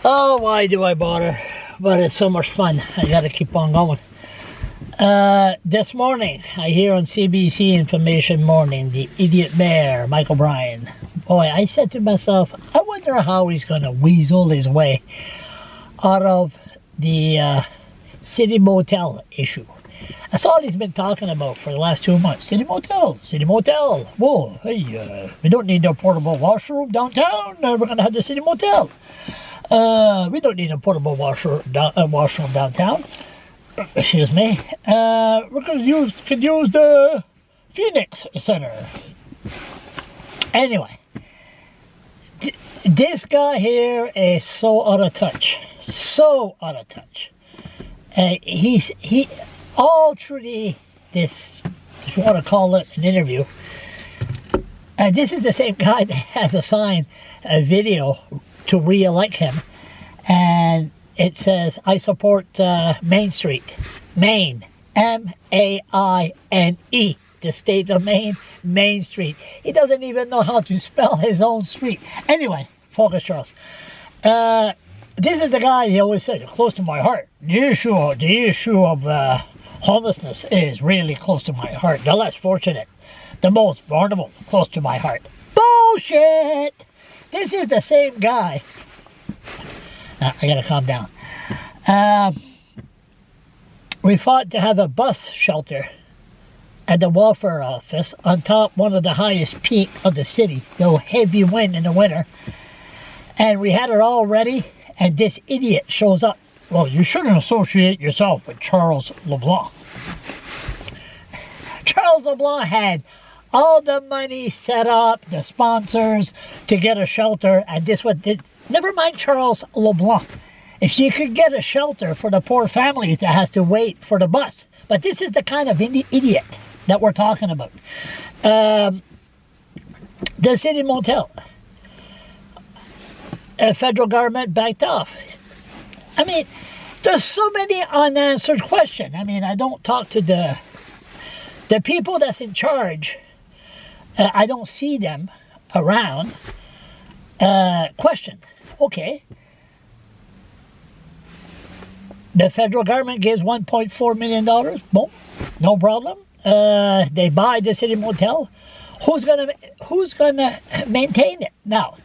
Oh, why do I bother? But it's so much fun. I gotta keep on going. This morning, I hear on CBC Information Morning, the idiot mayor, Mike O'Brien. Boy, I said to myself, I wonder how he's gonna weasel his way out of the city motel issue. That's all he's been talking about for the last 2 months. City motel, city motel. Whoa, hey, we don't need no portable washroom downtown. We're gonna have the city motel. We don't need a portable washroom downtown. Excuse me. We're gonna use the Phoenix Center. Anyway, this guy here is so out of touch. So out of touch. He all through this, if you want to call it an interview. This is the same guy that has assigned a video to re-elect him, and it says, I support Main Street. Maine. M-A-I-N-E. The state of Maine. Main Street. He doesn't even know how to spell his own street. Anyway, focus, Charles. This is the guy he always said, close to my heart. The issue of homelessness is really close to my heart. The less fortunate. The most vulnerable. Close to my heart. Bullshit! This is the same guy. I gotta calm down. We fought to have a bus shelter at the welfare office on top one of the highest peak of the city. No heavy wind in the winter. And we had it all ready, and this idiot shows up. Well, you shouldn't associate yourself with Charles LeBlanc. Charles LeBlanc had all the money set up, the sponsors, to get a shelter, and this one did. Never mind Charles LeBlanc. If she could get a shelter for the poor families that has to wait for the bus. But this is the kind of idiot that we're talking about. The city motel. Federal government backed off. I mean, there's so many unanswered questions. I mean, I don't talk to the people that's in charge. I don't see them around. Question. Okay. The federal government gives $1.4 million. Boom. No problem. They buy the city motel. Who's gonna maintain it? Now,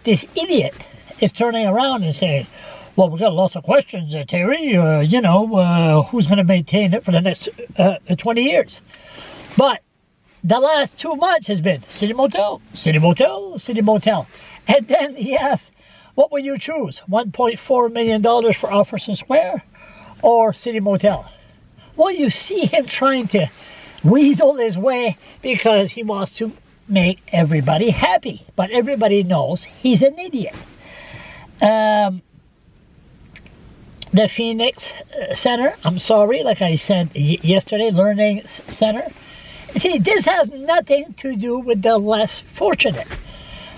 this idiot is turning around and saying, well, we got lots of questions, Terry. Who's going to maintain it for the next 20 years? But the last 2 months has been city motel, city motel, city motel. And then he asked, what will you choose? $1.4 million for Officer Square or city motel? Well, you see him trying to weasel his way because he wants to make everybody happy. But everybody knows he's an idiot. The Phoenix Center, I'm sorry, like I said yesterday, Learning Center. See, this has nothing to do with the less fortunate.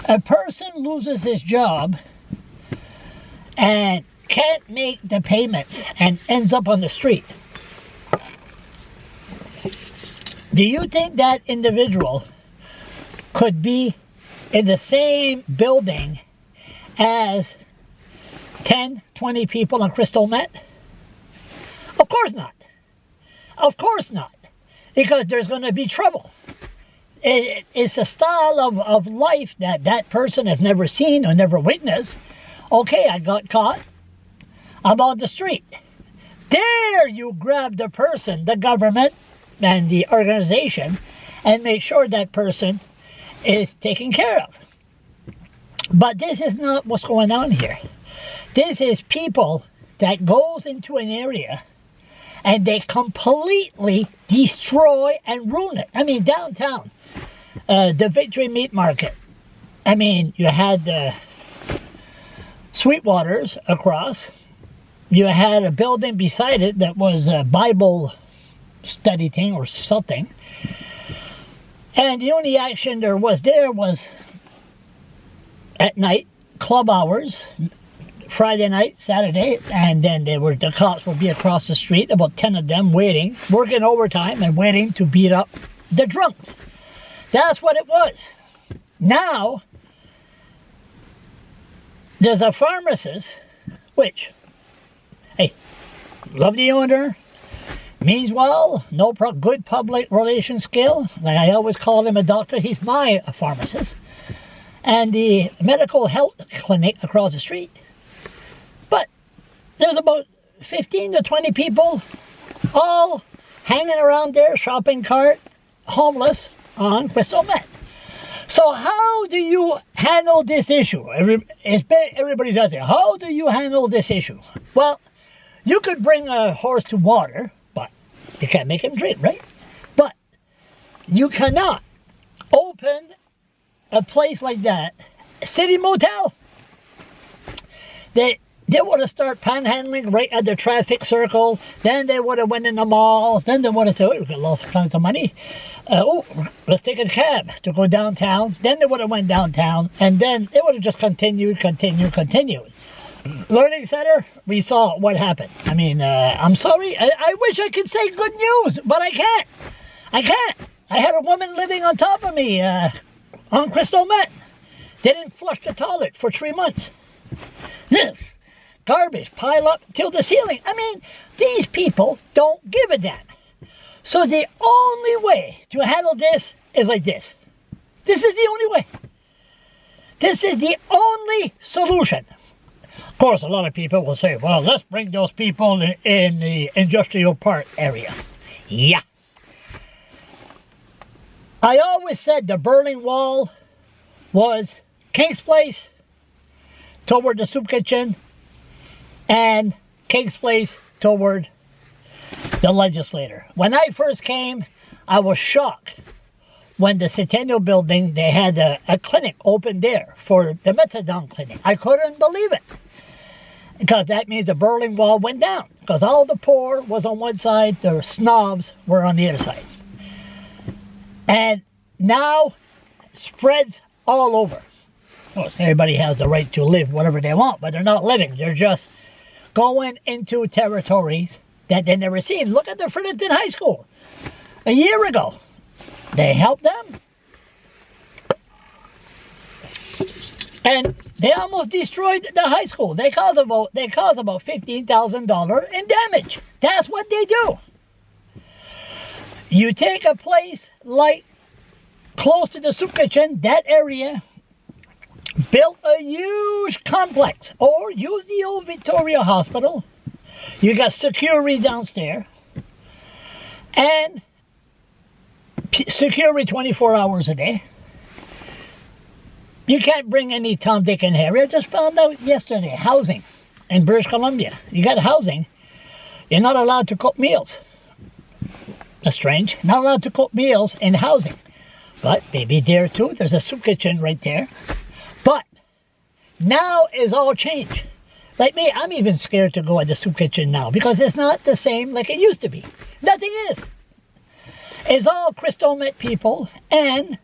A person loses his job and can't make the payments and ends up on the street. Do you think that individual could be in the same building as 10, 20 people on Crystal Meth? Of course not. Of course not. Because there's going to be trouble. It's a style of life that person has never seen or never witnessed. Okay, I got caught. I'm on the street. There you grab the person, the government, and the organization, and make sure that person is taken care of. But this is not what's going on here. This is people that goes into an area and they completely destroy and ruin it. I mean, downtown, the Victory Meat Market. I mean, you had the Sweetwaters across. You had a building beside it that was a Bible study thing or something. And the only action there was at night, club hours, Friday night, Saturday, and then the cops would be across the street, about 10 of them waiting, working overtime and waiting to beat up the drunks. That's what it was. Now, there's a pharmacist which, hey, love the owner, means well, no good public relations skill. Like I always call him a doctor, he's my pharmacist. And the medical health clinic across the street. But there's about 15 to 20 people all hanging around their shopping cart, homeless on crystal meth. So how do you handle this issue? Everybody's out there. How do you handle this issue? Well, you could bring a horse to water, but you can't make him drink, right? But you cannot open a place like that, city motel. They would have started panhandling right at the traffic circle. Then they would have went in the malls. Then they would have said, oh, we've got lots of tons of money. Let's take a cab to go downtown. Then they would have went downtown. And then it would have just continued. Learning center, we saw what happened. I mean, I'm sorry. I wish I could say good news, but I can't. I had a woman living on top of me on crystal meth. They didn't flush the toilet for 3 months. Garbage pile up till the ceiling. I mean, these people don't give a damn. So the only way to handle this is like this. This is the only way. This is the only solution. Of course, a lot of people will say, well, let's bring those people in the industrial park area. Yeah. I always said the Berlin Wall was King's Place toward the soup kitchen and King's Place toward the legislator. When I first came, I was shocked when the Centennial Building, they had a clinic open there for the methadone clinic. I couldn't believe it. Because that means the Berlin Wall went down. Because all the poor was on one side, the snobs were on the other side. And now spreads all over. Of course, everybody has the right to live whatever they want, but they're not living. They're just going into territories that they never seen. Look at the Fredericton High School. A year ago, they helped them. And they almost destroyed the high school. They caused about $15,000 in damage. That's what they do. You take a place like close to the soup kitchen, that area, built a huge complex, or use the old Victoria Hospital. You got security downstairs, and security 24 hours a day. You can't bring any Tom, Dick, and Harry. I just found out yesterday, housing in British Columbia. You got housing. You're not allowed to cook meals. That's strange. Not allowed to cook meals in housing. But maybe there too. There's a soup kitchen right there. But now is all changed. Like me, I'm even scared to go at the soup kitchen now because it's not the same like it used to be. Nothing is. It's all crystal meth people, and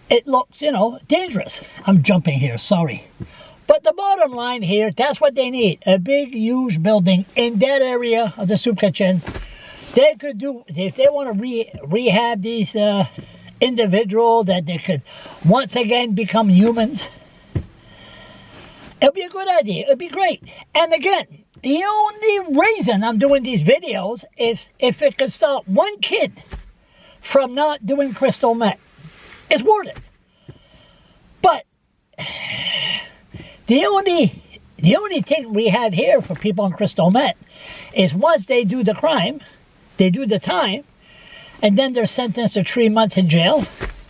it looks, dangerous. I'm jumping here, sorry. But the bottom line here, that's what they need. A big, huge building in that area of the soup kitchen. They could do, if they want to rehab these individuals, that they could once again become humans. It'll be a good idea. It'll be great. And again, the only reason I'm doing these videos is if it could stop one kid from not doing crystal meth. It's worth it. But the only thing we have here for people on crystal meth is once they do the crime, they do the time, and then they're sentenced to 3 months in jail.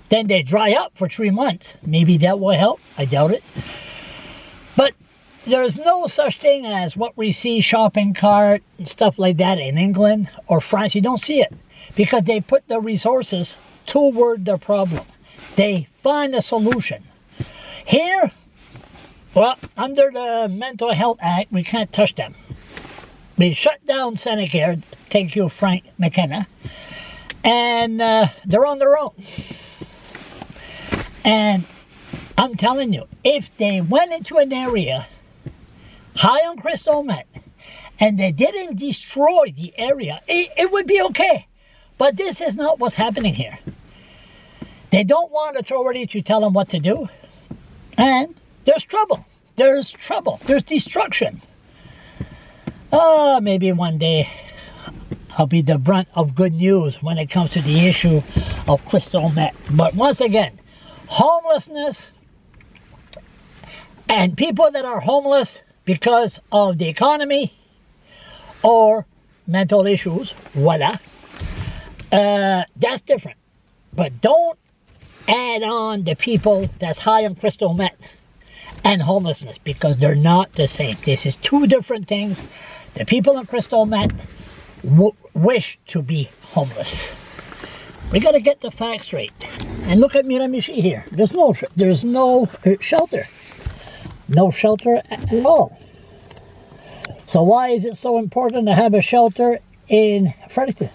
Then they dry up for 3 months. Maybe that will help. I doubt it. But there's no such thing as what we see, shopping cart and stuff like that in England or France. You don't see it because they put the resources toward the problem. They find a solution. Here, well, under the Mental Health Act, we can't touch them. We shut down Senecare, thank you, Frank McKenna, and they're on their own. And I'm telling you, if they went into an area high on crystal meth and they didn't destroy the area, it would be okay. But this is not what's happening here. They don't want authority to tell them what to do. And there's trouble. There's trouble. There's destruction. maybe one day I'll be the brunt of good news when it comes to the issue of crystal meth. But once again, homelessness and people that are homeless because of the economy or mental issues, voila, that's different. But don't add on the people that's high on crystal meth and homelessness, because they're not the same. This is two different things. The people on crystal meth wish to be homeless. We got to get the facts straight. And look at Miramichi here. There's no shelter. No shelter at all. So why is it so important to have a shelter in Fredericton?